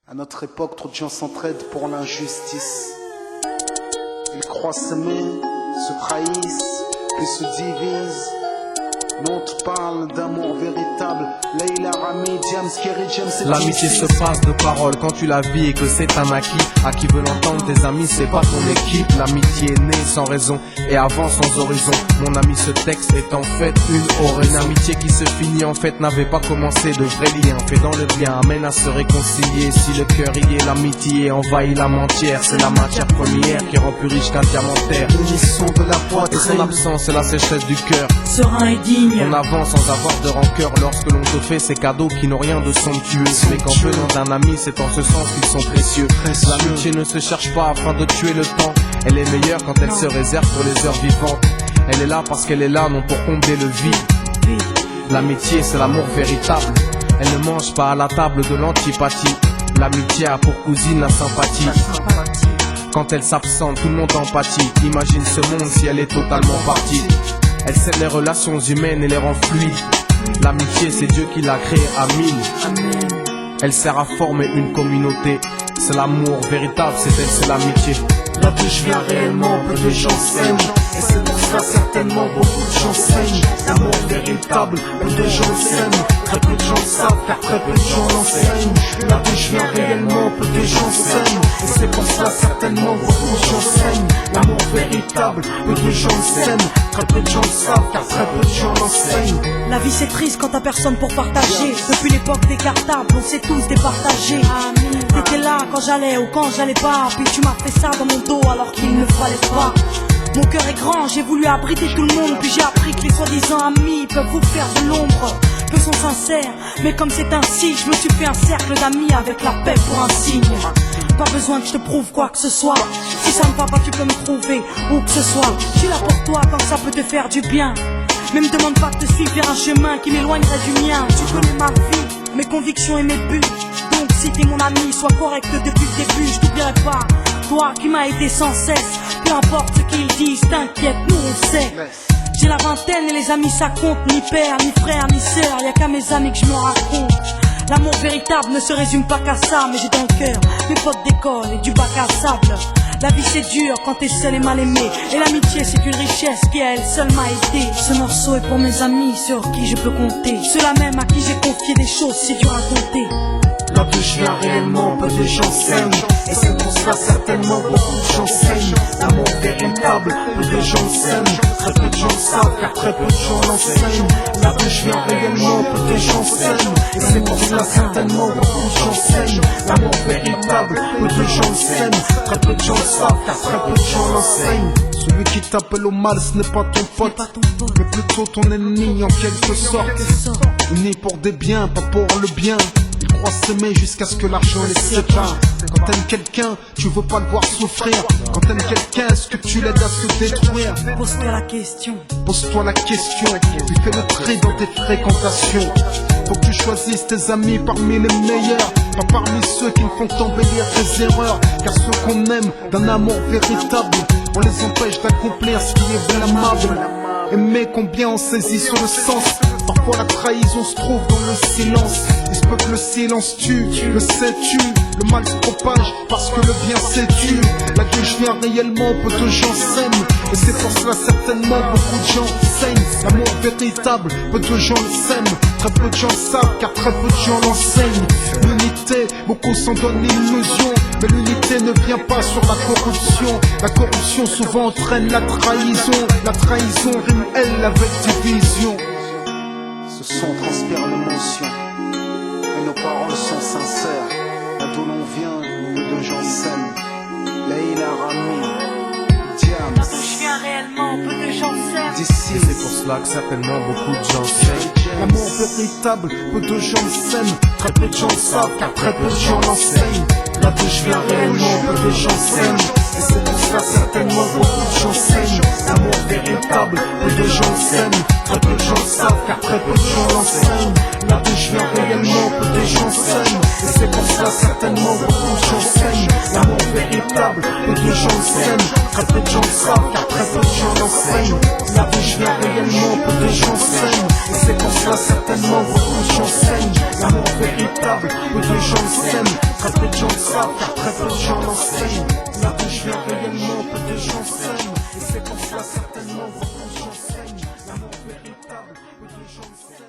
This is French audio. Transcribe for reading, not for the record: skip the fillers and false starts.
À notre époque, trop de gens s'entraident pour l'injustice. Ils croient s'aimer, se trahissent, puis se divisent. Nous on te parle d'amour véritable. Leila, Rami, James, Kerry, James et l'amitié se passe de paroles quand tu la vis et que c'est un acquis. À qui veut l'entendre, tes amis, c'est pas ton équipe. L'amitié est née sans raison et avance sans horizon. Mon ami, ce texte est en fait une oraison. Une amitié qui se finit en fait n'avait pas commencé. De vrais liens fait dans le bien amène à se réconcilier. Si le cœur y est, l'amitié envahit l'âme entière. C'est la matière première qui rend plus riche qu'un diamantaire. L'unisson de la Et poitrine. son absence, c'est la sécheresse du cœur. Serein et digne. On avance sans avoir de rancœur lorsque l'on te fait ces cadeaux qui n'ont rien de somptueux. Mais qu'en venant d'un ami, c'est en ce sens qu'ils sont précieux. L'amitié ne se cherche pas afin de tuer le temps. Elle est meilleure quand elle se réserve pour les heures vivantes. Elle est là parce qu'elle est là, non pour combler le vide. L'amitié, c'est l'amour véritable. Elle ne mange pas à la table de l'antipathie. L'amitié a pour cousine la sympathie. Quand elle s'absente, tout le monde empathie. Imagine ce monde si elle est totalement partie. Elle scelle les relations humaines et les rend fluides. L'amitié, c'est Dieu qui l'a créée à mille. Elle sert à former une communauté. C'est l'amour véritable, c'est elle, c'est l'amitié. Là d'où je viens réellement, peu de gens s'aiment. Et c'est pour ça certainement beaucoup de gens saignent. L'amour véritable, peu de gens s'aiment. Très peu de gens savent, car très peu de gens l'enseignent. Là d'où je viens réellement, peu de gens s'aiment. Et c'est pour ça certainement beaucoup de gens saignent. L'amour véritable, peu de gens s'aiment. Très peu de gens le savent, car très peu de gens l'enseignent. La vie c'est triste quand t'as personne pour partager. Depuis l'époque des cartables, on s'est tous départagés. T'étais là quand j'allais ou quand j'allais pas. Puis tu m'as fait ça dans mon dos alors qu'il ne fallait pas. Mon cœur est grand, j'ai voulu abriter tout le monde. Puis j'ai appris que les soi-disant amis peuvent vous faire de l'ombre. Peu sont sincères, mais comme c'est ainsi, je me suis fait un cercle d'amis avec la paix pour un signe. Pas besoin que je te prouve quoi que ce soit. Si ça ne va pas, tu peux me trouver où que ce soit. Je suis là pour toi tant que ça peut te faire du bien. Mais me demande pas de te suivre vers un chemin qui m'éloignerait du mien. Tu connais ma vie, mes convictions et mes buts. Donc si t'es mon ami, sois correct depuis le début. Je t'oublierai pas, toi qui m'as aidé sans cesse. Peu importe ce qu'ils disent, t'inquiète, nous on sait. J'ai la vingtaine et les amis ça compte. Ni père, ni frère, ni sœur, y'a qu'à mes amis que je me raconte. L'amour véritable ne se résume pas qu'à ça. Mais j'ai dans le cœur mes potes d'école et du bac à sable. La vie c'est dur quand t'es seul et mal aimé. Et l'amitié c'est une richesse qui à elle seule m'a aidé. Ce morceau est pour mes amis sur qui je peux compter. Ceux-là même à qui j'ai confié des choses si dur à compter. Là d'où je viens réellement, peu de gens s'aiment. Et c'est pour cela certainement beaucoup de gens saignent. L'amour véritable, peu de gens s'aiment. Très peu de gens savent, car très peu de gens l'enseignent. Là d'où je viens réellement, peu de gens s'aiment. Et c'est pour cela certainement beaucoup de gens saignent. L'amour véritable, peu de gens s'aiment. Très peu de gens savent, car très peu de gens l'enseignent. Celui qui t'appelle au mal, ce n'est pas ton pote, mais plutôt ton ennemi en quelque sorte. Unis pour des biens, pas pour le bien. Ils croient s'aimer jusqu'à ce que l'argent les sépare. Quand t'aimes quelqu'un, tu veux pas le voir souffrir. Quand t'aimes quelqu'un, est-ce que tu l'aides à se détruire? Pose-toi la question. Pose-toi la question, puis fais le tri dans tes fréquentations. Faut que tu choisisses tes amis parmi les meilleurs, pas parmi ceux qui ne font qu'embellir tes erreurs. Car ceux qu'on aime d'un amour véritable, on les empêche d'accomplir ce qui est blâmable. Aimer combien on saisit sur le sens. Parfois la trahison se trouve dans le silence. Il se peut que le silence tue, le sais-tu. Le mal se propage parce que le bien s'étue. Là que je viens réellement, peu de gens s'aiment. Et c'est pour cela certainement beaucoup de gens saignent. L'amour véritable, peu de gens le s'aiment. Très peu de gens savent car très peu de gens l'enseignent. L'unité, beaucoup s'en donnent l'illusion. Mais l'unité ne vient pas sur la corruption. La corruption souvent entraîne la trahison. La trahison rime elle avec division. Ce son transpire l'émotion et nos paroles sont sincères. Là d'où l'on vient, peu de gens s'aiment. Leila, Rami, Diams. Je viens réellement, peu de gens s'aiment. D'ici, Et c'est pour cela que certainement beaucoup de gens s'aiment. l'amour véritable, peu de gens s'aiment. Très peu de gens savent, car très peu de gens l'enseignent. Là d'où je viens réellement, peu de gens s'aiment. Et c'est pour cela certainement beaucoup de gens s'aiment. L'amour véritable, peu de gens s'aiment. Très peu de gens savent, car très peu de gens l'enseignent. Là d'où je viens réellement, peu de gens s'aiment. Et c'est pour cela certainement beaucoup de gens s'aiment. L'amour véritable, peu de gens le s'aiment, très peu de gens le savent, car très peu de gens l'enseignent. La vie je viens réellement, peu de gens s'aiment, et c'est pour cela certainement beaucoup de gens saignent. L'amour véritable, peu de gens le s'aiment, très peu de gens le savent, car très peu de gens l'enseignent. La vie je viens réellement, peu de gens s'aiment, et c'est pour cela certainement beaucoup de gens saignent. L'amour véritable, peu de gens le s'aiment.